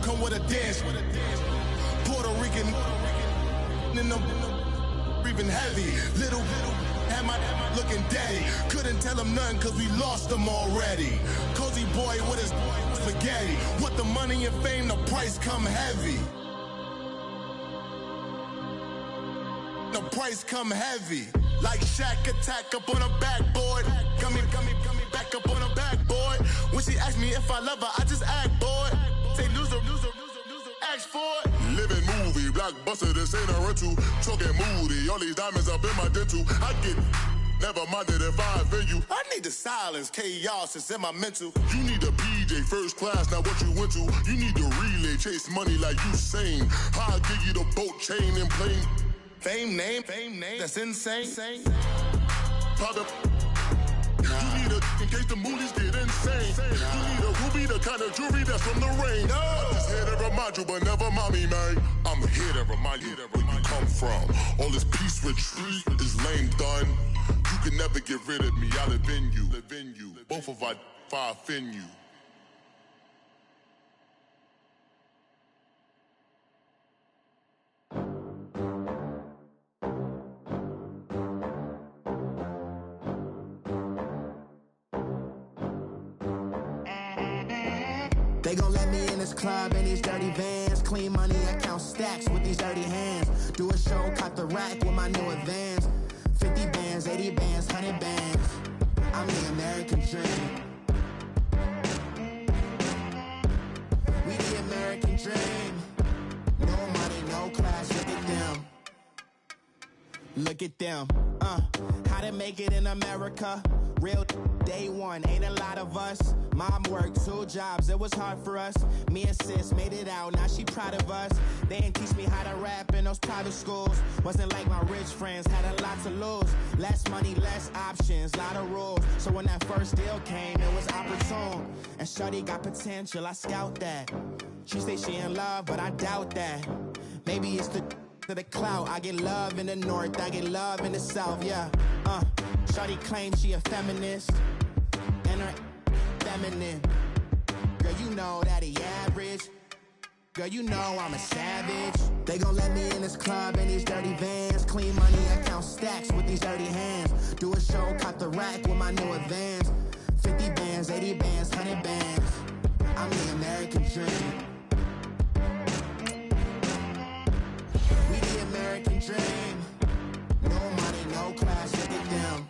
come with a dance. Puerto Rican in the breathing heavy. Little had my looking daddy. Couldn't tell him nothing cause we lost him already. Cozy boy with his spaghetti. With the money and fame, the price come heavy. The price come heavy. Like Shaq attack up on a backboard. Gummy, back up on a backboard. When she asked me if I love her, I just act bored. Say loser, ask for it. Living movie, blockbuster, this ain't a rental. Talking moody, all these diamonds up in my dental. I get never minded if I offend you. I need the silence, chaos is in my mental. You need a PJ first class, not what you went to. You need the relay, chase money like you sane. I'll give you the boat chain and plane. Fame name, that's insane. Pop up. You need a in case the movies get insane. You need a ruby, the kind of jewelry that's from the rain. I'm just here to remind you, but never mind me, man. I'm here to remind you where you come from. All this peace retreat is lame done. You can never get rid of me. I live in you. Both of our offend you. They gon' let me in this club in these dirty vans. Clean money, I count stacks with these dirty hands. Do a show, caught the rack with my new advance. 50 bands, 80 bands, 100 bands. I'm the American dream. We the American dream. No money, no class, look at them. Look at them, how to make it in America. Real day one, ain't a lot of us. Mom worked 2 jobs, it was hard for us. Me and sis made it out, now she proud of us. They didn't teach me how to rap in those private schools. Wasn't like my rich friends, had a lot to lose. Less money, less options, lot of rules. So when that first deal came, it was opportune. And shawty got potential, I scout that. She say she in love, but I doubt that. Maybe it's to the clout. I get love in the north, I get love in the south, yeah. Shawty claims she a feminist, and her feminine. Girl, you know that he average. Girl, you know I'm a savage. They gon' let me in this club in these dirty vans. Clean money, I count stacks with these dirty hands. Do a show, caught the rack with my new advance. 50 bands, 80 bands, 100 bands. I'm the American dream. We the American dream. No money, no class, look at them.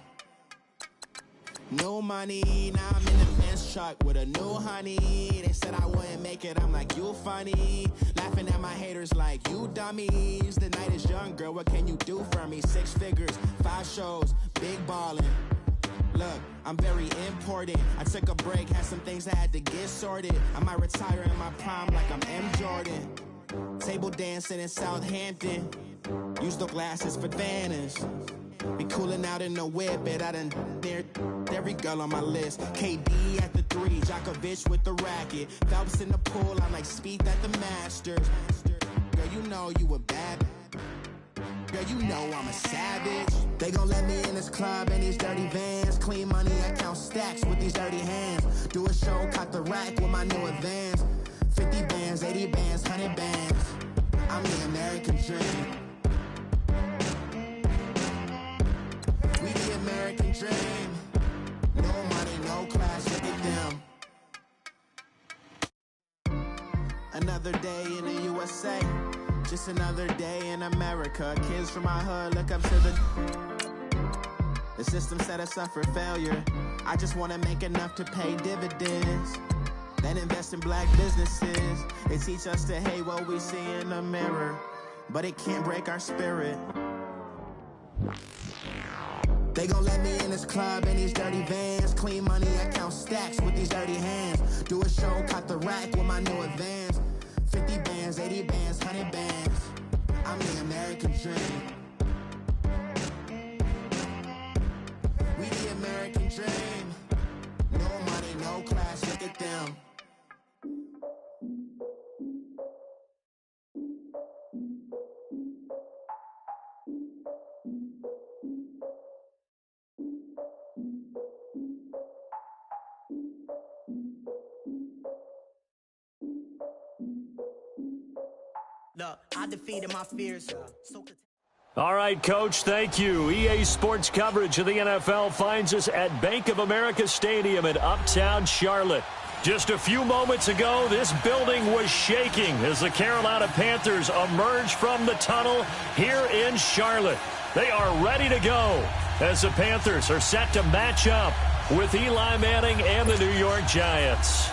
No money, now I'm in the Benz truck with a new honey. They said I wouldn't make it, I'm like, you funny. Laughing at my haters like, you dummies. The night is young, girl, what can you do for me? 6 figures, 5 shows, big ballin'. Look, I'm very important. I took a break, had some things I had to get sorted. I might retire in my prime like I'm M. Jordan. Table dancing in Southampton. Use the glasses for Vanish. Be cooling out in the whip, but I done near every girl on my list. KD at the 3, Djokovic with the racket. Phelps in the pool, I'm like Speed at the Masters. Girl, you know you a bad. Girl, you know I'm a savage. They gon' let me in this club in these dirty vans. Clean money, I count stacks with these dirty hands. Do a show, caught the rack with my new advance. 50 bands, 80 bands, 100 bands. I'm the American dream. We the American dream. No money, no class, look at them. Another day in the USA. Just another day in America. Kids from my hood look up to the system set us up for failure. I just wanna make enough to pay dividends. Then invest in black businesses. They teach us to hate what we see in the mirror, but it can't break our spirit. They gon' let me in this club in these dirty vans. Clean money, I count stacks with these dirty hands. Do a show, caught the rack with my new advance. 50 bands, 80 bands, 100 bands. I'm the American dream. We the American dream. No money, no class, look at them. Look, I defeated my fears. All right, Coach, thank you. EA Sports coverage of the NFL finds us at Bank of America Stadium in Uptown Charlotte. Just a few moments ago, this building was shaking as the Carolina Panthers emerged from the tunnel here in Charlotte. They are ready to go as the Panthers are set to match up with Eli Manning and the New York Giants.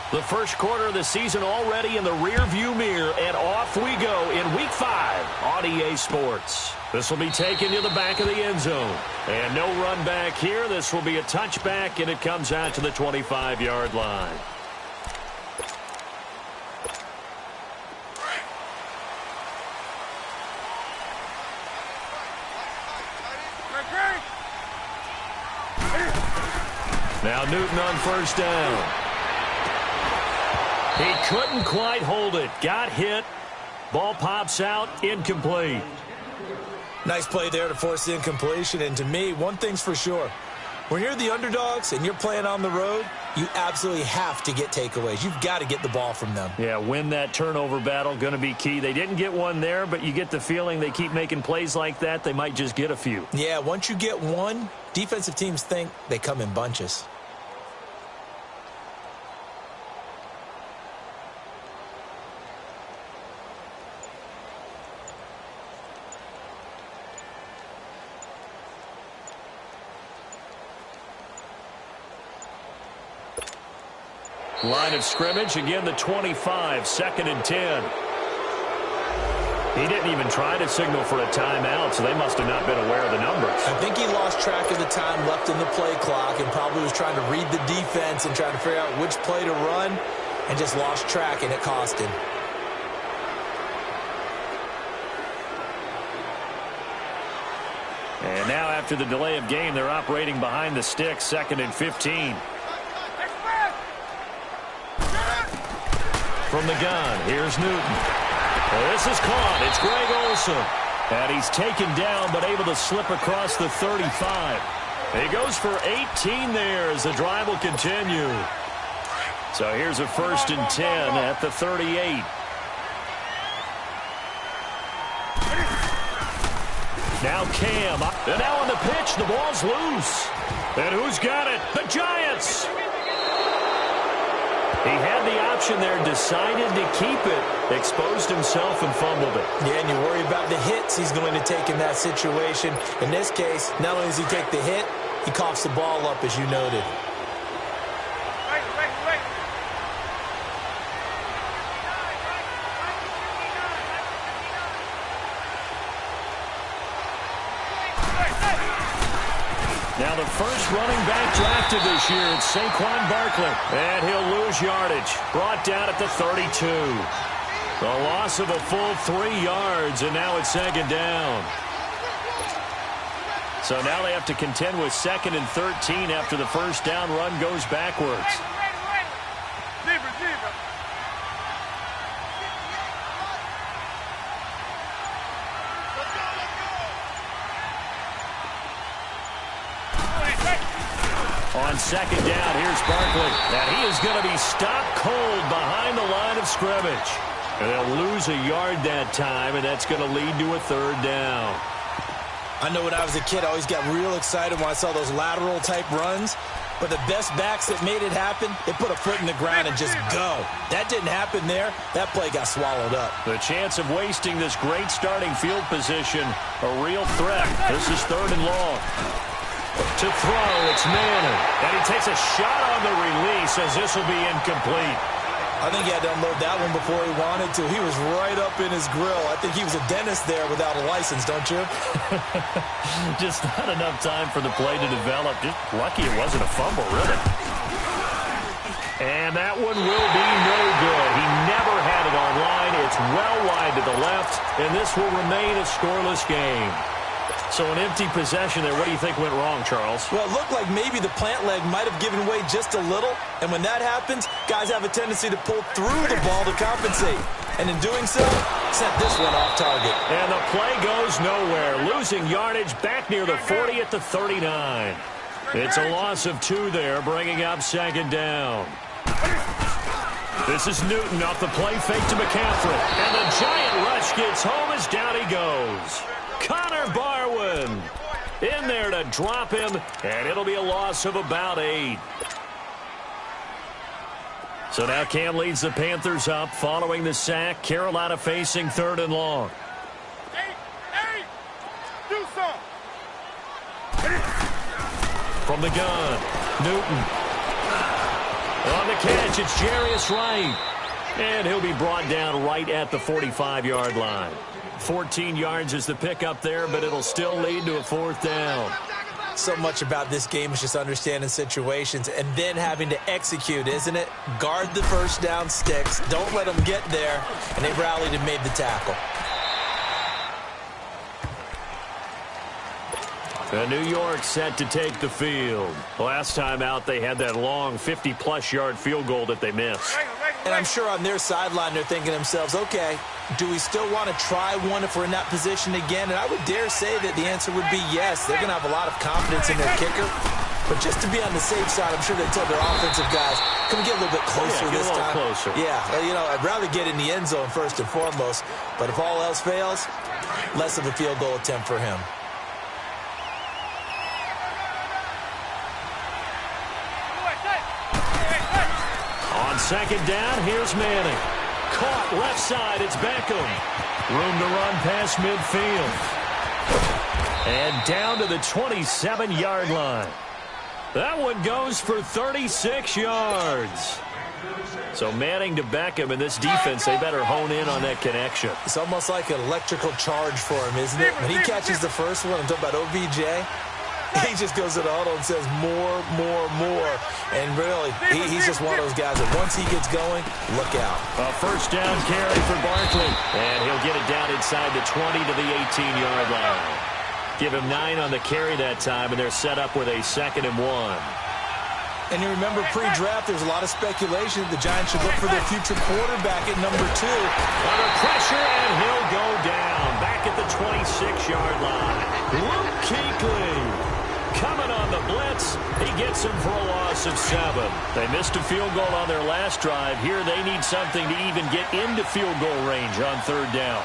The first quarter of the season already in the rearview mirror, and off we go in Week 5 on EA Sports. This will be taken to the back of the end zone. And no run back here. This will be a touchback, and it comes out to the 25-yard line. Now Newton on first down. He couldn't quite hold it. Got hit. Ball pops out. Incomplete. Nice play there to force the incompletion. And to me, one thing's for sure. When you're the underdogs and you're playing on the road, you absolutely have to get takeaways. You've got to get the ball from them. Yeah, win that turnover battle. Going to be key. They didn't get one there, but you get the feeling they keep making plays like that. They might just get a few. Yeah, once you get one, defensive teams think they come in bunches. Line of scrimmage, again the 25, 2nd and 10. He didn't even try to signal for a timeout, so they must have not been aware of the numbers. I think he lost track of the time left in the play clock and probably was trying to read the defense and trying to figure out which play to run and just lost track, and it cost him. And now after the delay of game, they're operating behind the sticks, 2nd and 15. From the gun, here's Newton. Well, this is caught. It's Greg Olsen. And he's taken down, but able to slip across the 35. He goes for 18 there as the drive will continue. So here's a 1st and 10 at the 38. Now Cam. And now on the pitch, the ball's loose. And who's got it? The Giants. He had the option there, decided to keep it, exposed himself and fumbled it. Yeah, and you worry about the hits he's going to take in that situation. In this case, not only does he take the hit, he coughs the ball up, as you noted. Now the first running back drafted this year, it's Saquon Barkley. And he'll lose yardage. Brought down at the 32. The loss of a full 3 yards, and now it's 2nd down. So now they have to contend with 2nd and 13 after the first down run goes backwards. On 2nd down, here's Barkley. And he is going to be stopped cold behind the line of scrimmage. And they'll lose a yard that time, and that's going to lead to a 3rd down. I know when I was a kid, I always got real excited when I saw those lateral-type runs. But the best backs that made it happen, they put a foot in the ground and just go. That didn't happen there. That play got swallowed up. The chance of wasting this great starting field position, a real threat. This is 3rd and long. To throw, it's Manning. And he takes a shot on the release as this will be incomplete. I think he had to unload that one before he wanted to. He was right up in his grill. I think he was a dentist there without a license, don't you? Just not enough time for the play to develop. Just lucky it wasn't a fumble, really. And that one will be no good. He never had it online. It's well wide to the left, and this will remain a scoreless game. So an empty possession there. What do you think went wrong, Charles? Well, it looked like maybe the plant leg might have given way just a little. And when that happens, guys have a tendency to pull through the ball to compensate. And in doing so, sent this one off target. And the play goes nowhere. Losing yardage back near the 40 at the 39. It's a loss of 2 there, bringing up second down. This is Newton off the play fake to McCaffrey. And the giant rush gets home as down he goes. Connor Barwin in there to drop him, and it'll be a loss of about 8. So now Cam leads the Panthers up following the sack. Carolina facing 3rd and long. Do something. From the gun, Newton. On the catch, it's Jarius Wright. And he'll be brought down right at the 45-yard line. 14 yards is the pickup there, but it'll still lead to a 4th down. So much about this game is just understanding situations and then having to execute, isn't it? Guard the first down sticks. Don't let them get there. And they rallied and made the tackle. New York set to take the field. Last time out, they had that long 50-plus yard field goal that they missed. And I'm sure on their sideline they're thinking to themselves, okay, do we still want to try one if we're in that position again? And I would dare say that the answer would be yes. They're going to have a lot of confidence in their kicker. But just to be on the safe side, I'm sure they told their offensive guys, come get a little bit closer this time. Closer. Yeah, you know, I'd rather get in the end zone first and foremost. But if all else fails, less of a field goal attempt for him. On second down, here's Manning. Caught left side, it's Beckham. Room to run past midfield. And down to the 27-yard line. That one goes for 36 yards. So Manning to Beckham, in this defense, they better hone in on that connection. It's almost like an electrical charge for him, isn't it? When he catches the first one, I'm talking about OBJ, he just goes to the huddle and says more, more, more. And really, he's just one of those guys that once he gets going, look out. A first down carry for Barkley. And he'll get it down inside the 20 to the 18-yard line. Give him 9 on the carry that time, and they're set up with a 2nd and 1. And you remember pre-draft, there's a lot of speculation that the Giants should look for their future quarterback at number 2. Under pressure, and he'll go down. Back at the 26-yard line. Luke Kuechly. Coming on the blitz, he gets him for a loss of 7. They missed a field goal on their last drive. Here they need something to even get into field goal range on 3rd down.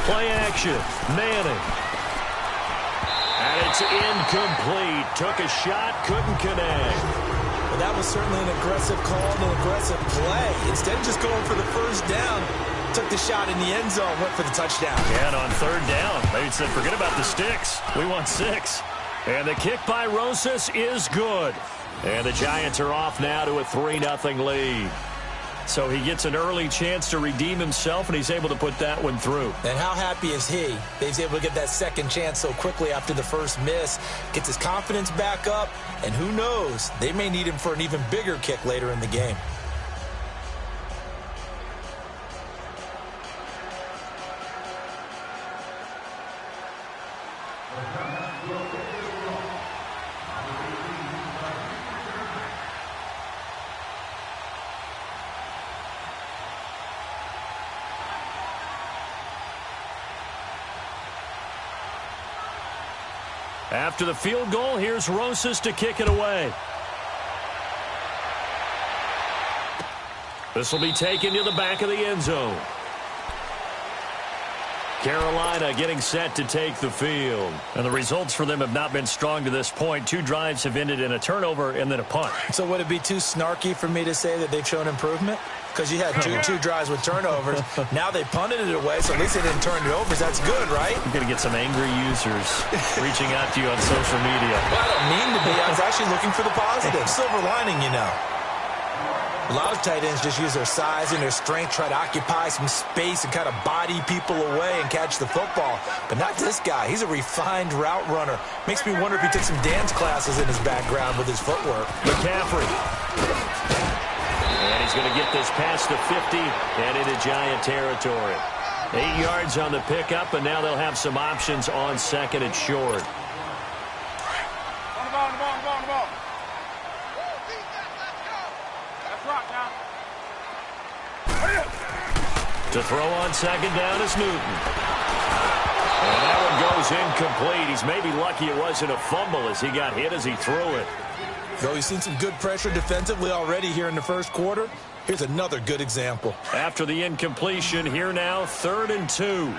Play action, Manning. And it's incomplete. Took a shot, couldn't connect. Well, that was certainly an aggressive call and an aggressive play. Instead of just going for the first down, took the shot in the end zone, went for the touchdown. Yeah, and on 3rd down, they said, forget about the sticks. We want 6. And the kick by Rosas is good. And the Giants are off now to a 3-0 lead. So he gets an early chance to redeem himself, and he's able to put that one through. And how happy is he that he's able to get that second chance so quickly after the first miss? Gets his confidence back up, and who knows, they may need him for an even bigger kick later in the game. After the field goal, here's Rosas to kick it away. This will be taken to the back of the end zone. Carolina getting set to take the field. And the results for them have not been strong to this point. 2 drives have ended in a turnover and then a punt. So would it be too snarky for me to say that they've shown improvement? Because you had two drives with turnovers. Now they punted it away, so at least they didn't turn it over. That's good, right? You're going to get some angry users reaching out to you on social media. Well, I don't mean to be. I was actually looking for the positive. Silver lining, you know. A lot of tight ends just use their size and their strength, try to occupy some space and kind of body people away and catch the football. But not this guy. He's a refined route runner. Makes me wonder if he took some dance classes in his background with his footwork. McCaffrey. And he's going to get this past the 50 and into Giant territory. 8 yards on the pickup, and now they'll have some options on 2nd and short. To throw on 2nd down is Newton. And that one goes incomplete. He's maybe lucky it wasn't a fumble as he got hit as he threw it. Though he's seen some good pressure defensively already here in the first quarter, here's another good example. After the incompletion, here now, 3rd and 2.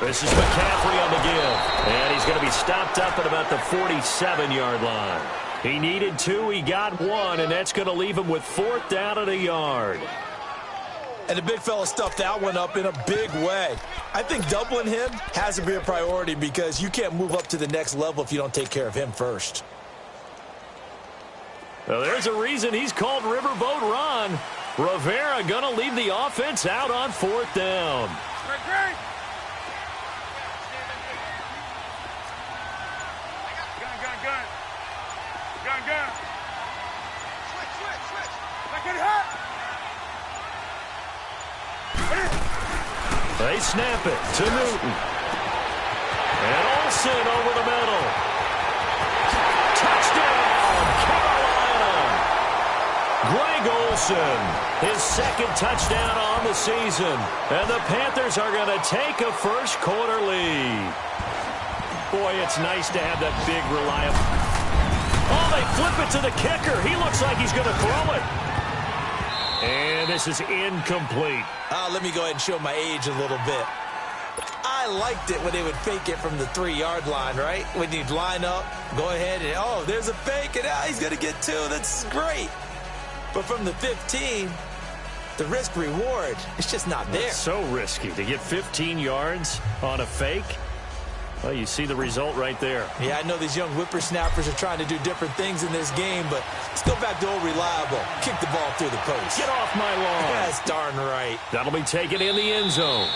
This is McCaffrey on the give. And he's going to be stopped up at about the 47-yard line. He needed 2, he got 1, and that's going to leave him with 4th down and a yard. And the big fella stuffed that one up in a big way. I think doubling him has to be a priority because you can't move up to the next level if you don't take care of him first. Well, there's a reason he's called Riverboat Ron. Rivera going to leave the offense out on 4th down. They snap it to Newton. And Olsen over the middle. Touchdown, Carolina. Greg Olsen, his 2nd touchdown on the season. And the Panthers are going to take a first-quarter lead. Boy, it's nice to have that big, reliable. Oh, they flip it to the kicker. He looks like he's going to throw it. And this is incomplete. Let me go ahead and show my age a little bit. I liked it when they would fake it from the 3-yard line, right? When you'd line up, go ahead and, oh, there's a fake, and he's going to get 2. That's great. But from the 15, the risk-reward, it's just not there. It's so risky to get 15 yards on a fake. Well, you see the result right there. Yeah, I know these young whippersnappers are trying to do different things in this game, but let's go back to old reliable. Kick the ball through the post. Get off my lawn. That's darn right. That'll be taken in the end zone.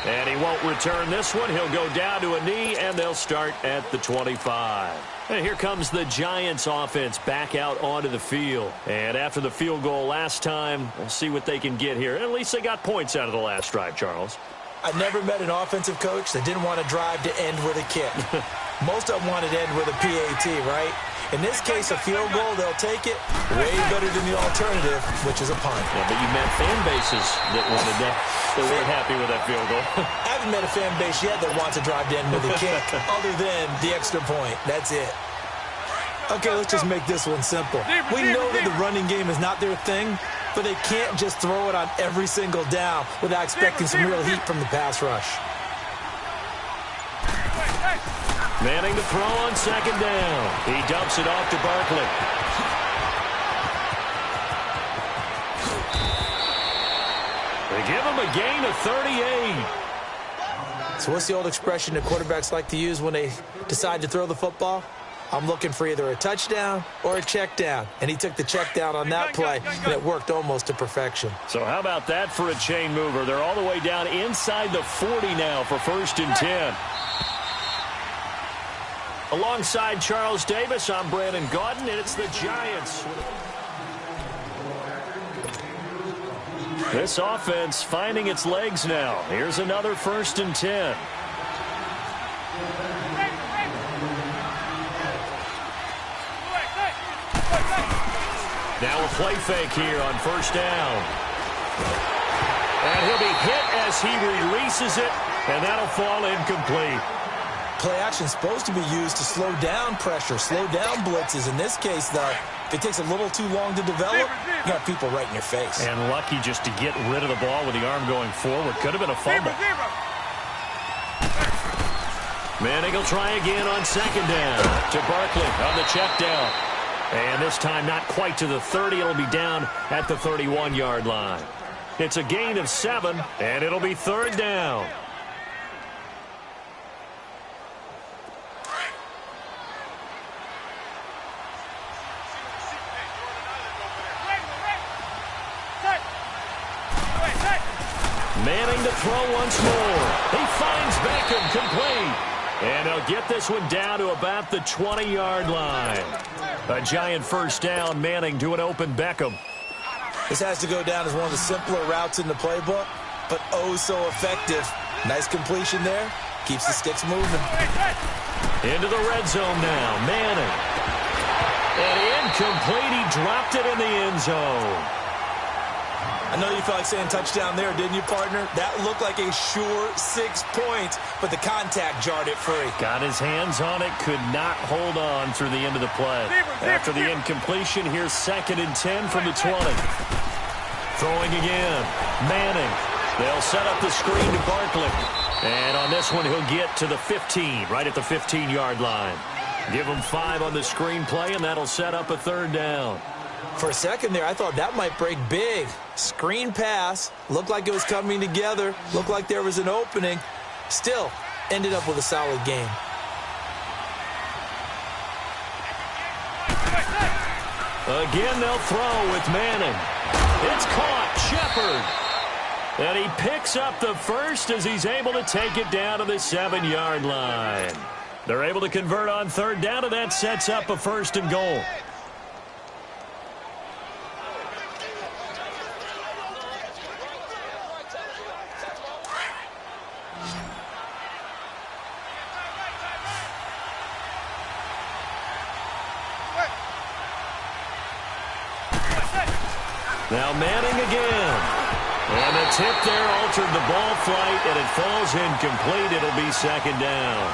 And he won't return this one. He'll go down to a knee, and they'll start at the 25. And here comes the Giants offense back out onto the field. And after the field goal last time, we'll see what they can get here. At least they got points out of the last drive, Charles. I never met an offensive coach that didn't want to drive to end with a kick. Most of them wanted to end with a PAT, right? In this case, a field goal, they'll take it way better than the alternative, which is a punt. Yeah, but you met fan bases that wanted that. They weren't happy with that field goal. I haven't met a fan base yet that wants to drive to end with a kick other than the extra point. That's it. Okay, let's just make this one simple. We know that the running game is not their thing, but they can't just throw it on every single down without expecting some real heat from the pass rush. Manning to throw on 2nd down. He dumps it off to Barkley. They give him a gain of 38. So what's the old expression that quarterbacks like to use when they decide to throw the football? I'm looking for either a touchdown or a check down. And he took the check down on that play, and it worked almost to perfection. So how about that for a chain mover? They're all the way down inside the 40 now for 1st and 10. Alongside Charles Davis, I'm Brandon Gaudin, and it's the Giants. This offense finding its legs now. Here's another 1st and 10. Now a play fake here on 1st down. And he'll be hit as he releases it, and that'll fall incomplete. Play action's supposed to be used to slow down pressure, slow down blitzes. In this case, though, if it takes a little too long to develop, you got people right in your face. And lucky just to get rid of the ball with the arm going forward. Could have been a fumble. Manning will try again on 2nd down to Barkley on the check down. And this time not quite to the 30. It'll be down at the 31-yard line. It's a gain of 7, and it'll be 3rd down. to throw once more. He finds Beckham complete. And they'll get this one down to about the 20-yard line. A giant first down, Manning to an open Beckham. This has to go down as one of the simpler routes in the playbook, but oh so effective. Nice completion there. Keeps the sticks moving. Into the red zone now. Manning. And incomplete. He dropped it in the end zone. I know you felt like saying touchdown there, didn't you, partner? That looked like a sure 6 points, but the contact jarred it free. Got his hands on it, could not hold on through the end of the play. After the incompletion, here's 2nd and 10 from the 20. Throwing again. Manning. They'll set up the screen to Barkley. And on this one, he'll get to the 15, right at the 15-yard line. Give him 5 on the screen play, and that'll set up a 3rd down. For a second there, I thought that might break big. Screen pass. Looked like it was coming together. Looked like there was an opening. Still, ended up with a solid game. Again, they'll throw with Manning. It's caught. Shepard. And he picks up the first as he's able to take it down to the 7-yard line. They're able to convert on 3rd down, and that sets up a 1st and goal. Now Manning again. And the tip there altered the ball flight, and it falls incomplete. It'll be 2nd down.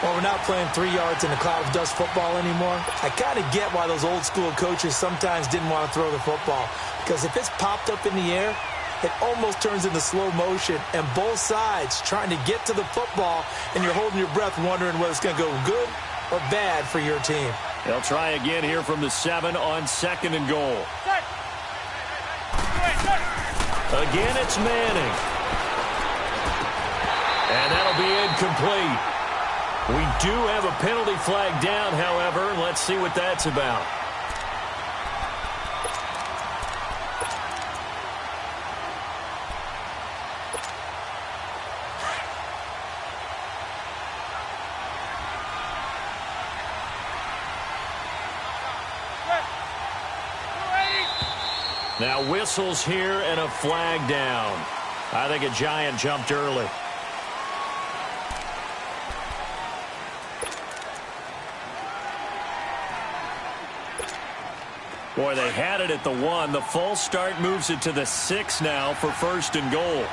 Well, we're not playing 3 yards in a cloud of dust football anymore. I kind of get why those old school coaches sometimes didn't want to throw the football. Because if it's popped up in the air, it almost turns into slow motion. And both sides trying to get to the football, and you're holding your breath wondering whether it's going to go good or bad for your team. They'll try again here from the 7 on 2nd and goal. Again, it's Manning. And that'll be incomplete. We do have a penalty flag down, however. Let's see what that's about. Now whistles here and a flag down. I think a Giant jumped early. Boy, they had it at the 1. The false start moves it to the 6 now for 1st and goal.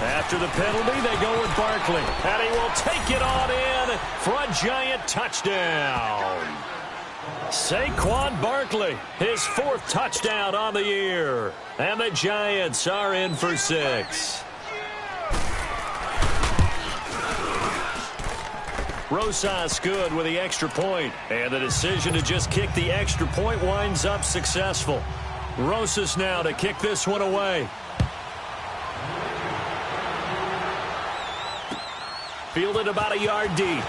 After the penalty, they go with Barkley. And he will take it on in for a Giant touchdown. Saquon Barkley, his 4th touchdown on the year. And the Giants are in for 6. Rosas good with the extra point. And the decision to just kick the extra point winds up successful. Rosas now to kick this one away. Fielded about a yard deep.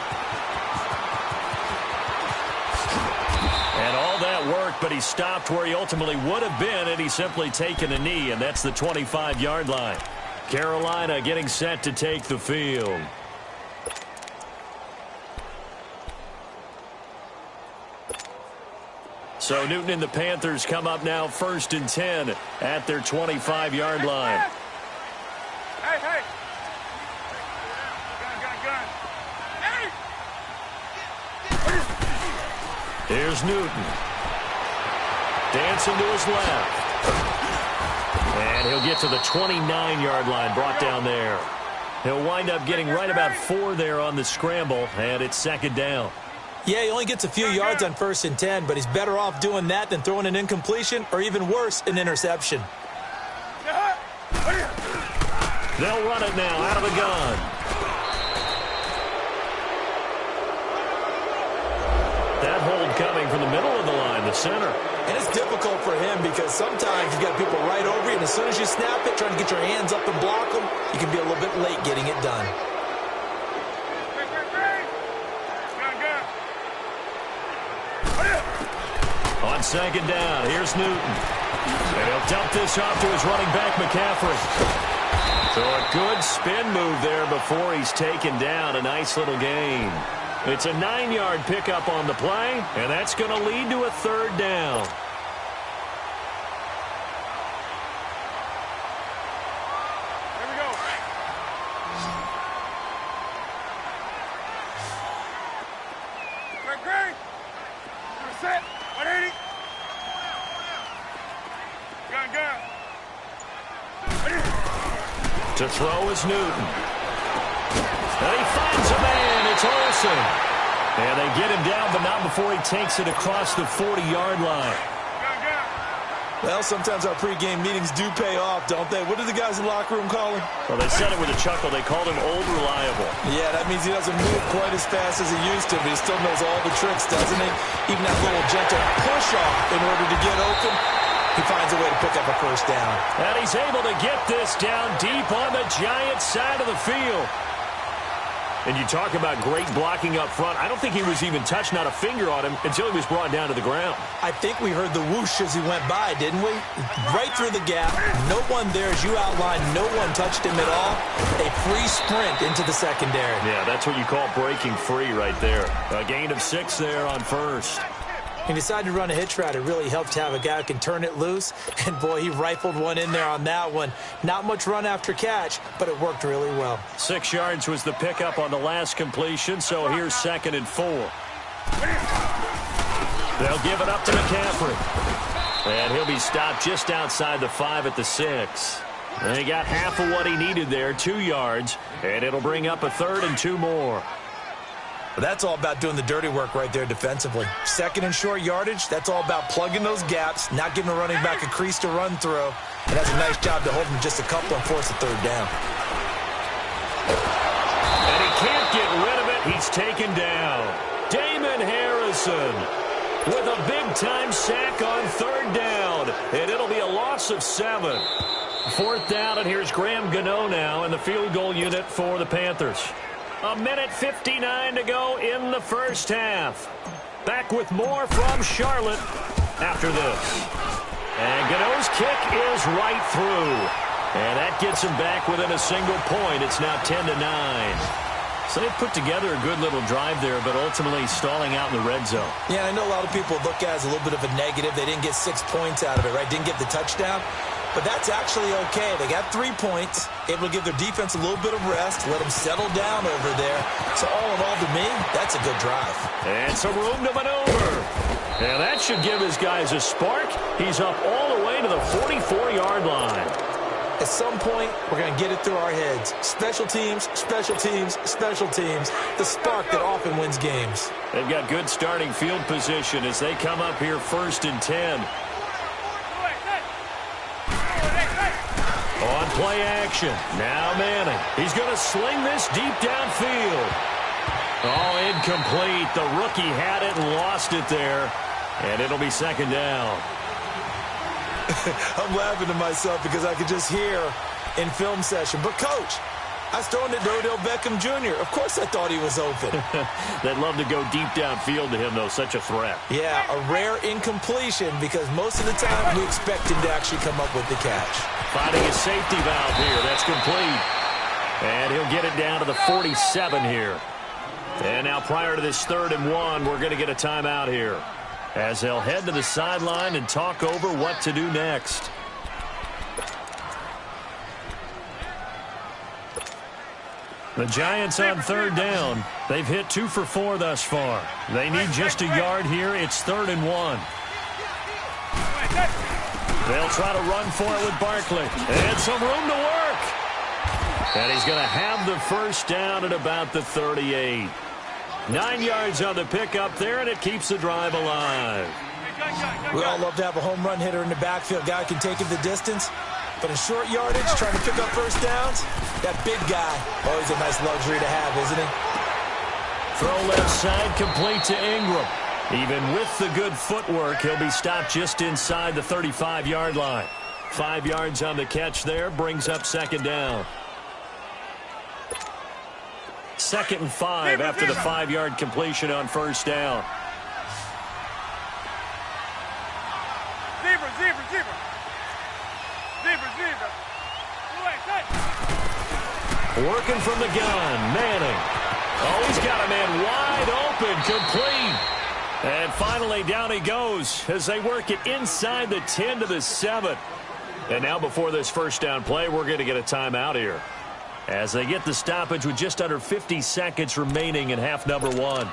And all that work, but he stopped where he ultimately would have been, and he's simply taken a knee, and that's the 25-yard line. Carolina getting set to take the field. So Newton and the Panthers come up now 1st and 10 at their 25-yard line. Hey, hey. Gun. Here's Newton. Dancing to his left. And he'll get to the 29-yard line, brought down there. He'll wind up getting right about 4 there on the scramble, and it's 2nd down. Yeah, he only gets a few yards on 1st and 10, but he's better off doing that than throwing an incompletion or even worse, an interception. They'll run it now out of the gun. That hold coming from the middle of the line, the center. And it's difficult for him because sometimes you've got people right over you, and as soon as you snap it, trying to get your hands up and block them, you can be a little bit late getting it done. On 2nd down, here's Newton. And he'll dump this off to his running back, McCaffrey. So a good spin move there before he's taken down. A nice little gain. It's a 9-yard pickup on the play, and that's going to lead to a third down. Here we go. Great. Set. 180. Gun. To throw is Newton. And he finds a man. It's Olsen. And they get him down, but not before he takes it across the 40-yard line. Well, sometimes our pregame meetings do pay off, don't they? What do the guys in the locker room call him? Well, they said it with a chuckle. They called him Old Reliable. Yeah, that means he doesn't move quite as fast as he used to, but he still knows all the tricks, doesn't he? Even that little gentle push-off in order to get open. He finds a way to pick up a first down. And he's able to get this down deep on the Giants side of the field. And you talk about great blocking up front. I don't think he was even touched, not a finger on him, until he was brought down to the ground. I think we heard the whoosh as he went by, didn't we? Right through the gap. No one there, as you outlined. No one touched him at all. A free sprint into the secondary. Yeah, that's what you call breaking free right there. A gain of 6 there on first. He decided to run a hitch route. It really helped to have a guy who can turn it loose. And, boy, he rifled one in there on that one. Not much run after catch, but it worked really well. 6 yards was the pickup on the last completion, so here's 2nd and 4. They'll give it up to McCaffrey. And he'll be stopped just outside the 5 at the 6. And he got half of what he needed there, 2 yards, and it'll bring up a 3rd and 2 more. But that's all about doing the dirty work right there defensively. 2nd and short yardage, that's all about plugging those gaps, not giving a running back a crease to run through. And that's a nice job to hold him just a couple and force a 3rd down. And he can't get rid of it. He's taken down. Damon Harrison with a big-time sack on 3rd down. And it'll be a loss of 7. 4th down, and here's Graham Gano now in the field goal unit for the Panthers. 1:59 to go in the first half. Back with more from Charlotte after this. And Gano's kick is right through. And that gets him back within a single point. It's now 10-9. So they put together a good little drive there, but ultimately stalling out in the red zone. Yeah, I know a lot of people look at it as a little bit of a negative. They didn't get 6 points out of it, right? Didn't get the touchdown. But that's actually okay. They got 3 points, able to give their defense a little bit of rest, let them settle down over there. So all in all, to me, that's a good drive. And some room to maneuver. And that should give his guys a spark. He's up all the way to the 44-yard line. At some point, we're going to get it through our heads. Special teams, special teams, special teams. The spark that often wins games. They've got good starting field position as they come up here 1st and 10. On play action. Now Manning. He's going to sling this deep downfield. Oh, incomplete. The rookie had it and lost it there. And it'll be 2nd down. I'm laughing to myself because I could just hear in film session. But, Coach, I was throwing it to Odell Beckham Jr. Of course I thought he was open. They'd love to go deep downfield to him, though. Such a threat. Yeah, a rare incompletion because most of the time we expect him to actually come up with the catch. Finding a safety valve here. That's complete. And he'll get it down to the 47 here. And now prior to this 3rd and 1, we're going to get a timeout here as they'll head to the sideline and talk over what to do next. The Giants on 3rd down. They've hit 2 for 4 thus far. They need just a yard here. It's 3rd and 1. They'll try to run for it with Barkley. And some room to work. And he's going to have the first down at about the 38. 9 yards on the pickup there, and it keeps the drive alive. We all love to have a home run hitter in the backfield. Guy can take it the distance. But in short yardage, trying to pick up first downs, that big guy, always a nice luxury to have, isn't he? Throw left side, complete to Ingram. Even with the good footwork, he'll be stopped just inside the 35-yard line. 5 yards on the catch there, brings up 2nd down. 2nd and 5 after the 5-yard completion on 1st down. Working from the gun, Manning. Oh, he's got a man wide open, complete. And finally, down he goes as they work it inside the 10 to the 7. And now before this first down play, we're going to get a timeout here, as they get the stoppage with just under 50 seconds remaining in half number 1.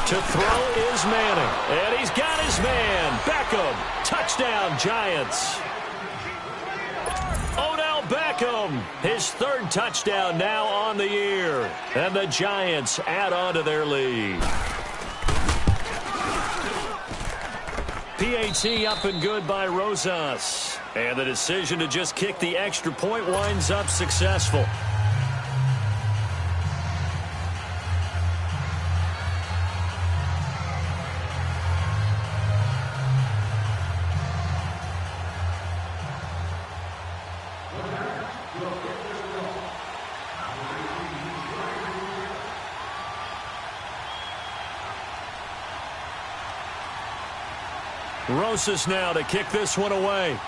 To throw is Manning, and he's got his man, Beckham. Touchdown, Giants. Odell Beckham, his third touchdown now on the year, and the Giants add on to their lead. PAT up and good by Rosas, and the decision to just kick the extra point winds up successful. Rosas now to kick this one away.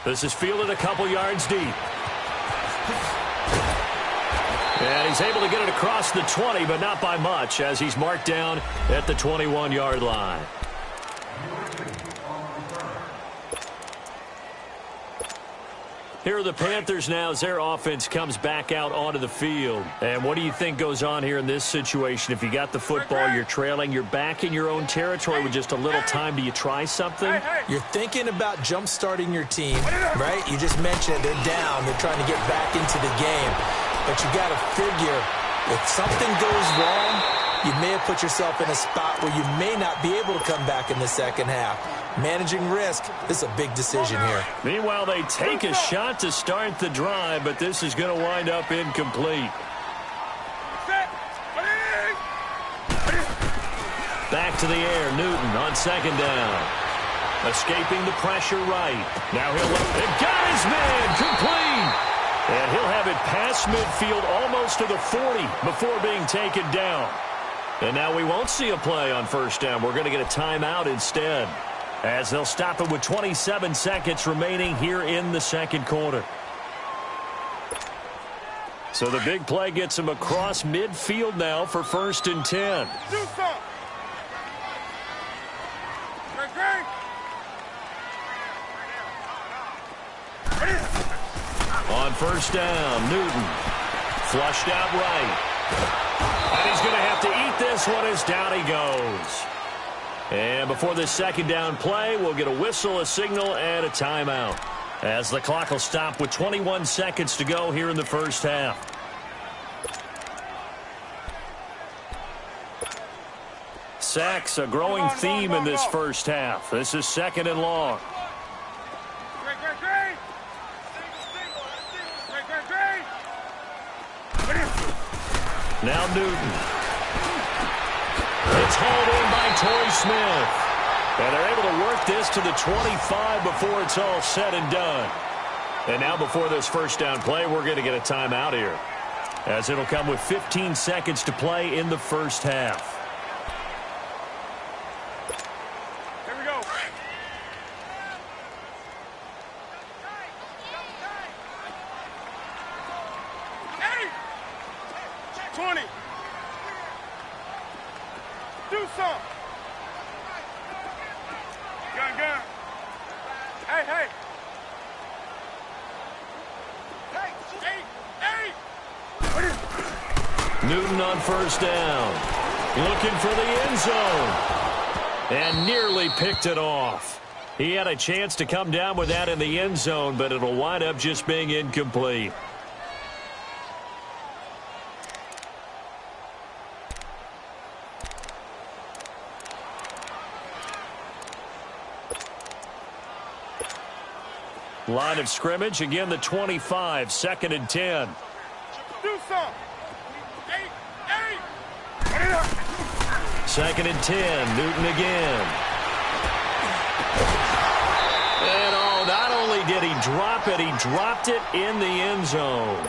This is fielded a couple yards deep. And he's able to get it across the 20, but not by much, as he's marked down at the 21-yard line. Here are the Panthers now as their offense comes back out onto the field. And what do you think goes on here in this situation? If you got the football, you're trailing, you're back in your own territory with just a little time. Do you try something? You're thinking about jump-starting your team, right? You just mentioned they're down. They're trying to get back into the game. But you got to figure, if something goes wrong, you may have put yourself in a spot where you may not be able to come back in the second half. Managing risk, this is a big decision here. Meanwhile, they take a shot to start the drive, but this is going to wind up incomplete. Back to the air, Newton on second down. Escaping the pressure right. Now he'll let it. Got his man, complete. And he'll have it past midfield almost to the 40 before being taken down. And now we won't see a play on first down. We're going to get a timeout instead, as they'll stop it with 27 seconds remaining here in the second quarter. So the big play gets him across midfield now for 1st and 10. On first down, Newton. Flushed out right. And he's going to have to eat this one as down he goes. And before this second down play, we'll get a whistle, a signal, and a timeout, as the clock will stop with 21 seconds to go here in the first half. Sacks, a growing theme in this first half. This is 2nd and long. Now Newton. It's hauled in by Torrey Smith. And they're able to work this to the 25 before it's all said and done. And now before this first down play, we're going to get a timeout here, as it'll come with 15 seconds to play in the first half. Here we go. 20. Do something. Gun. Hey. Newton on first down. Looking for the end zone. And nearly picked it off. He had a chance to come down with that in the end zone, but it'll wind up just being incomplete. Line of scrimmage, again the 25, 2nd and 10. Do something. 2nd and 10. Newton again. And not only did he drop it, he dropped it in the end zone.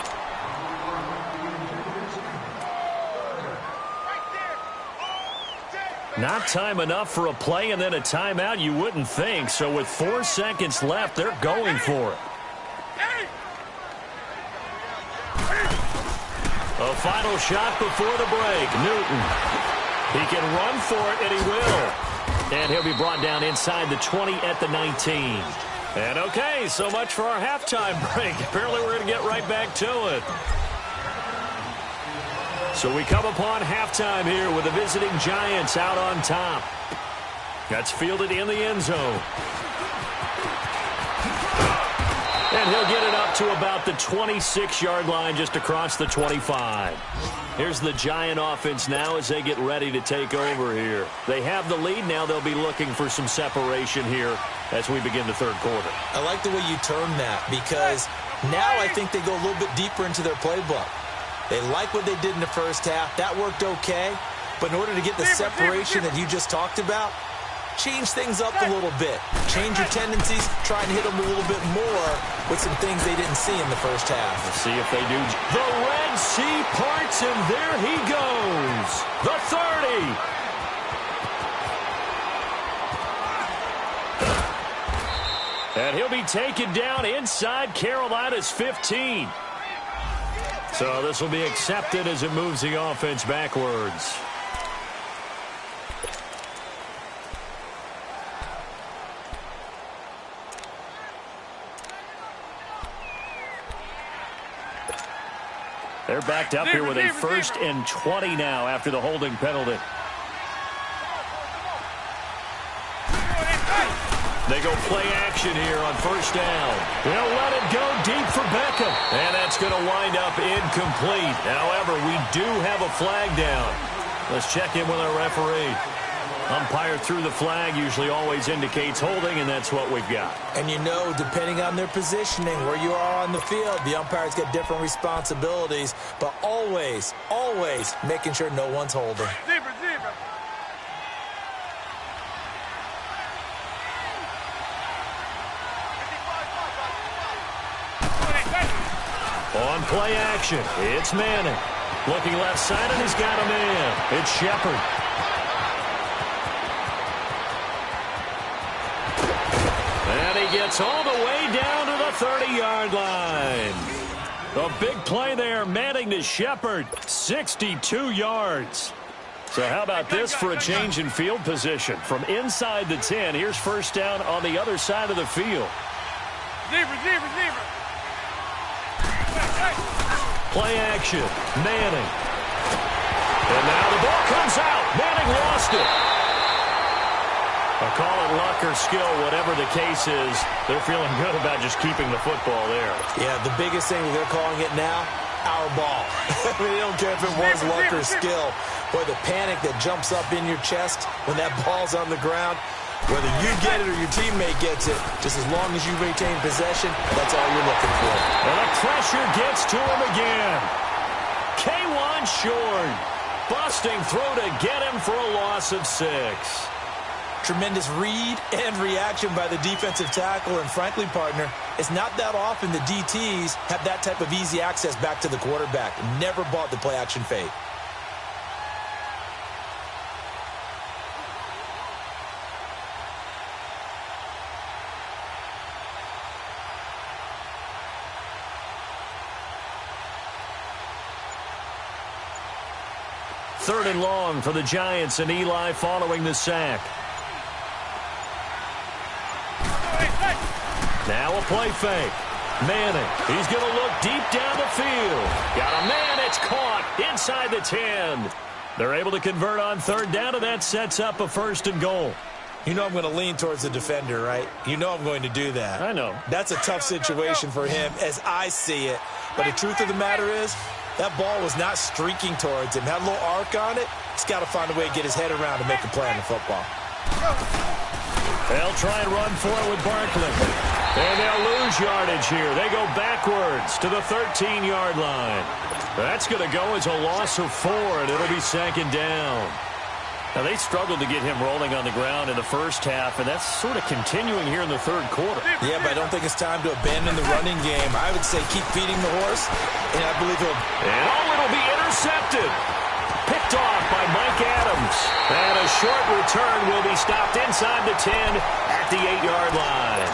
Not time enough for a play and then a timeout, you wouldn't think. So with 4 seconds left, they're going for it. A final shot before the break. Newton. He can run for it, and he will. And he'll be brought down inside the 20 at the 19. And okay, so much for our halftime break. Apparently we're going to get right back to it. So we come upon halftime here with the visiting Giants out on top. That's fielded in the end zone. And he'll get it up to about the 26-yard line just across the 25. Here's the Giant offense now as they get ready to take over here. They have the lead. Now they'll be looking for some separation here as we begin the third quarter. I like the way you term that because now I think they go a little bit deeper into their playbook. They like what they did in the first half. That worked okay. But in order to get the separation that you just talked about, change things up a little bit. Change your tendencies. Try and hit them a little bit more with some things they didn't see in the first half. Let's see if they do. The Red Sea parts, and there he goes. The 30. And he'll be taken down inside Carolina's 15. So this will be accepted as it moves the offense backwards. They're backed up here with a 1st and 20 now after the holding penalty. They go play action here on 1st down. They'll let it go deep for Beckham. And that's going to wind up incomplete. However, we do have a flag down. Let's check in with our referee. Umpire threw the flag, usually always indicates holding, and that's what we've got. And you know, depending on their positioning, where you are on the field, the umpire's got different responsibilities, but always, always making sure no one's holding. Zebra. On play action, it's Manning. Looking left side, and he's got a man. It's Shepard. And he gets all the way down to the 30-yard line. A big play there, Manning to Shepard, 62 yards. So how about this for a change in field position? From inside the 10, here's 1st down on the other side of the field. Zebra. Play action, Manning. And now the ball comes out. Manning lost it. I'll call it luck or skill, whatever the case is. They're feeling good about just keeping the football there. Yeah, the biggest thing that they're calling it now, our ball. I mean, they don't care if it was luck or skill. Boy, the panic that jumps up in your chest when that ball's on the ground, whether you get it or your teammate gets it, just as long as you retain possession, that's all you're looking for. And the pressure gets to him again. K1 short. Busting through to get him for a loss of 6. Tremendous read and reaction by the defensive tackle. And frankly, partner, it's not that often the DTs have that type of easy access back to the quarterback. Never bought the play action fake. Third and long for the Giants, and Eli following the sack. Now a play fake. Manning, he's going to look deep down the field. Got a man, it's caught inside the 10. They're able to convert on 3rd down, and that sets up a 1st and goal. You know I'm going to lean towards the defender, right? You know I'm going to do that. I know. That's a tough situation for him as I see it. But the truth of the matter is, that ball was not streaking towards him. Had a little arc on it. He's got to find a way to get his head around to make a play on the football. They'll try and run for it with Barkley. And they'll lose yardage here. They go backwards to the 13-yard line. That's going to go as a loss of 4, and it'll be 2nd down. Now, they struggled to get him rolling on the ground in the first half, and that's sort of continuing here in the third quarter. Yeah, but I don't think it's time to abandon the running game. I would say keep feeding the horse, and I believe he'll... And it'll be intercepted. Picked off by Mike Adams. And a short return will be stopped inside the 10 at the 8-yard line.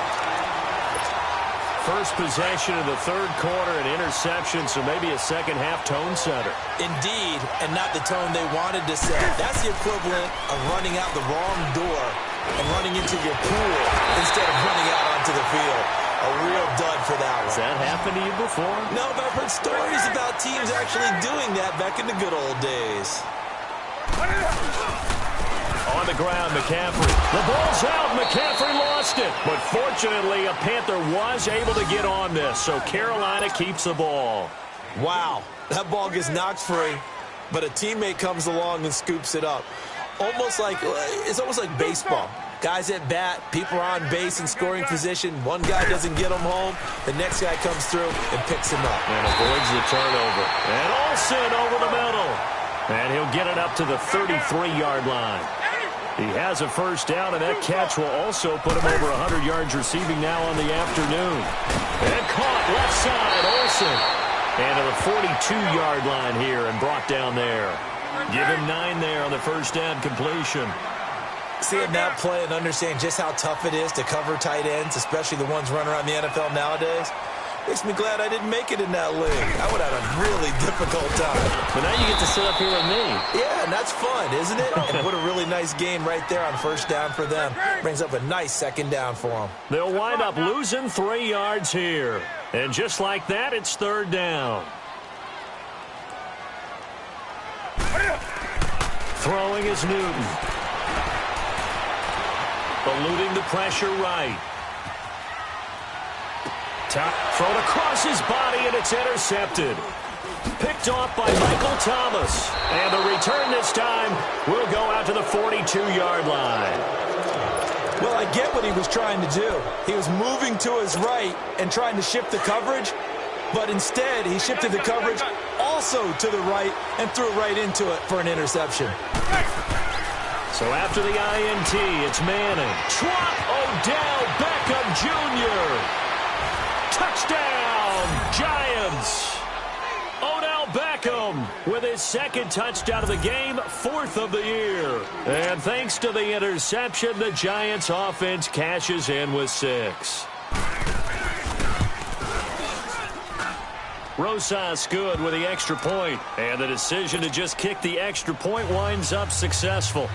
First possession of the third quarter, an interception, so maybe a second-half tone setter. Indeed, and not the tone they wanted to set. That's the equivalent of running out the wrong door and running into your pool instead of running out onto the field. A real dud for that one. Has that happened to you before? No, but I've heard stories about teams actually doing that back in the good old days. On the ground, McCaffrey. The ball's out. McCaffrey lost it. But fortunately, a Panther was able to get on this, so Carolina keeps the ball. Wow, that ball gets knocked free, but a teammate comes along and scoops it up. It's almost like baseball. Guys at bat, people are on base in scoring position. One guy doesn't get them home. The next guy comes through and picks him up. And avoids the turnover. And Olsen over the middle. And he'll get it up to the 33-yard line. He has a first down, and that catch will also put him over 100 yards receiving now on the afternoon. And caught left side, Olsen. And to the 42-yard line here and brought down there. Give him 9 there on the first down completion. Seeing that play and understand just how tough it is to cover tight ends, especially the ones running around the NFL nowadays, makes me glad I didn't make it in that league. I would have had a really difficult time. But now you get to sit up here with me. Yeah, and that's fun, isn't it? And what a really nice game right there on first down for them. Brings up a nice second down for them. They'll wind up losing 3 yards here. And just like that, it's third down. Throwing is Newton. Eluding the pressure right. Top thrown across his body, and it's intercepted. Picked off by Michael Thomas. And the return this time will go out to the 42-yard line. Well, I get what he was trying to do. He was moving to his right and trying to shift the coverage, but instead he shifted the coverage also to the right and threw right into it for an interception. So after the INT, it's Manning. Trot Odell Beckham Jr. Touchdown, Giants. Odell Beckham with his second touchdown of the game, 4th of the year. And thanks to the interception, the Giants offense cashes in with 6. Rosas good with the extra point. And the decision to just kick the extra point winds up successful.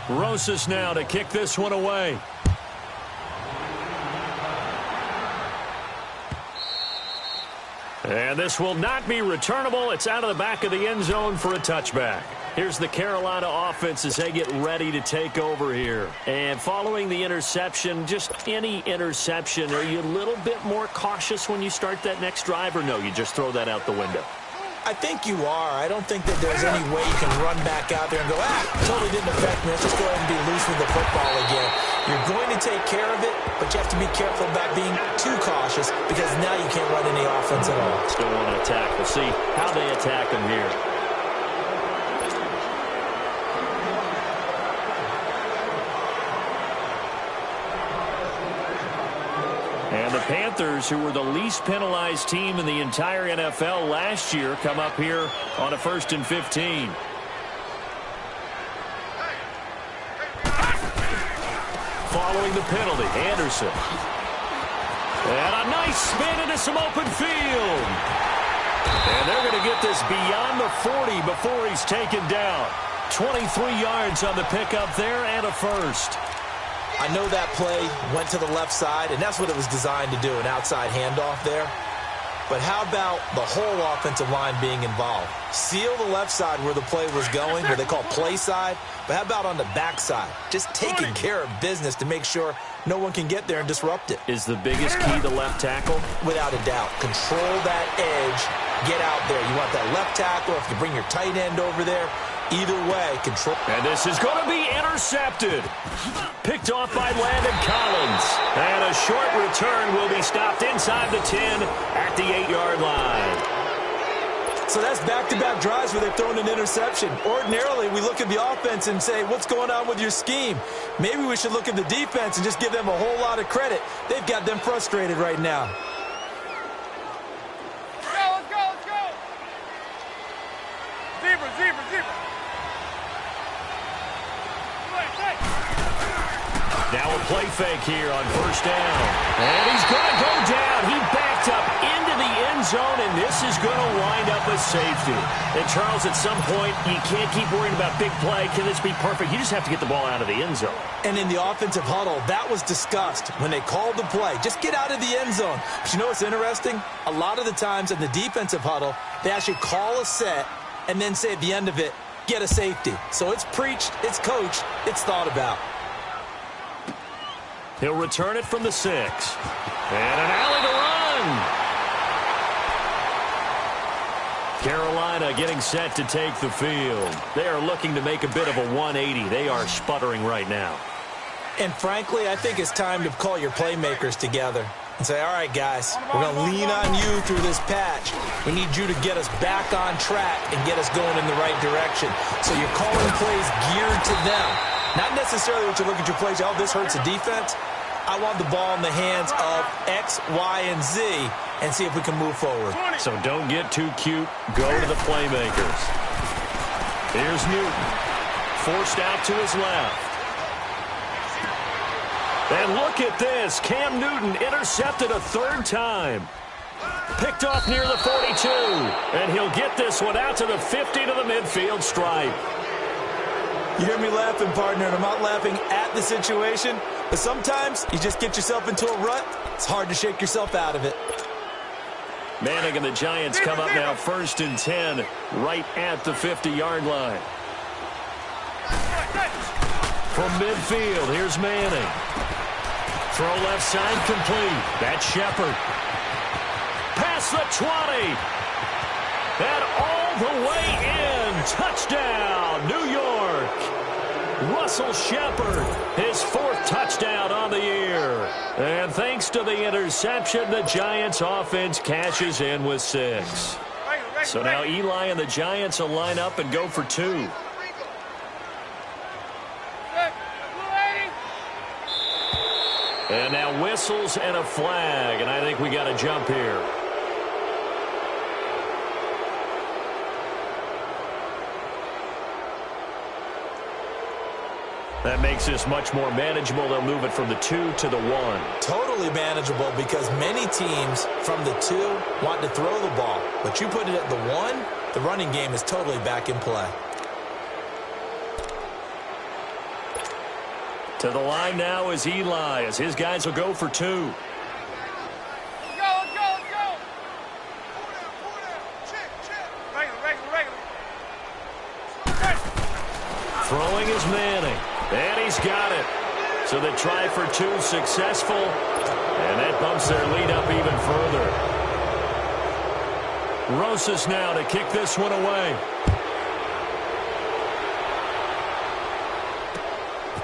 Rosas now to kick this one away. And this will not be returnable. It's out of the back of the end zone for a touchback. Here's the Carolina offense as they get ready to take over here. And following the interception, just any interception, are you a little bit more cautious when you start that next drive, or no, you just throw that out the window? I think you are. I don't think that there's any way you can run back out there and go, totally didn't affect me. Let's just go ahead and be loose with the football again. You're going to take care of it, but you have to be careful about being too cautious because now you can't run any offense at all. Still want to attack. We'll see how they attack him here. And the Panthers, who were the least penalized team in the entire NFL last year, come up here on a 1st and 15. Following the penalty, Anderson. And a nice spin into some open field. And they're going to get this beyond the 40 before he's taken down. 23 yards on the pickup there and a first. I know that play went to the left side, and that's what it was designed to do, an outside handoff there. But how about the whole offensive line being involved? Seal the left side where the play was going, where they call play side. But how about on the back side? Just taking care of business to make sure no one can get there and disrupt it. Is the biggest key the left tackle? Without a doubt. Control that edge. Get out there. You want that left tackle, if you bring your tight end over there. Either way, control. And this is going to be intercepted. Picked off by Landon Collins. And a short return will be stopped inside the 10 at the 8-yard line. So that's back-to-back drives where they've thrown an interception. Ordinarily, we look at the offense and say, what's going on with your scheme? Maybe we should look at the defense and just give them a whole lot of credit. They've got them frustrated right now. Let's go, let's go. Zebra, zebra, zebra. Now a play fake here on first down. And he's going to go down. He backed up into the end zone, and this is going to wind up a safety. And, Charles, at some point, you can't keep worrying about big play. Can this be perfect? You just have to get the ball out of the end zone. And in the offensive huddle, that was discussed when they called the play. Just get out of the end zone. But you know what's interesting? A lot of the times in the defensive huddle, they actually call a set and then say at the end of it, get a safety. So it's preached, it's coached, it's thought about. He'll return it from the 6. And an alley to run. Carolina getting set to take the field. They are looking to make a bit of a 180. They are sputtering right now. And frankly, I think it's time to call your playmakers together and say, all right, guys, we're going to lean on you through this patch. We need you to get us back on track and get us going in the right direction. So you're calling plays geared to them. Not necessarily what you look at your plays, oh, this hurts the defense. I want the ball in the hands of X, Y, and Z and see if we can move forward. So don't get too cute. Go to the playmakers. Here's Newton. Forced out to his left. And look at this. Cam Newton intercepted a third time. Picked off near the 42. And he'll get this one out to the 50 to the midfield stripe. You hear me laughing, partner, and I'm not laughing at the situation. But sometimes you just get yourself into a rut. It's hard to shake yourself out of it. Manning and the Giants come up now 1st and 10 right at the 50-yard line. From midfield, here's Manning. Throw left side complete. That's Shepard. Past the 20. And all the way in. Touchdown, New York. Russell Shepard, his 4th touchdown on the year. And thanks to the interception, the Giants offense cashes in with 6. So now Eli and the Giants will line up and go for 2. And now whistles and a flag, and I think we got a jump here. That makes this much more manageable. They'll move it from the 2 to the 1. Totally manageable because many teams from the 2 want to throw the ball. But you put it at the 1, the running game is totally back in play. To the line now is Eli as his guys will go for 2. Let's go, let's go, let's go. Regular. Throwing is Manning. And he's got it. So they try for 2 successful. And that bumps their lead up even further. Rosas now to kick this one away.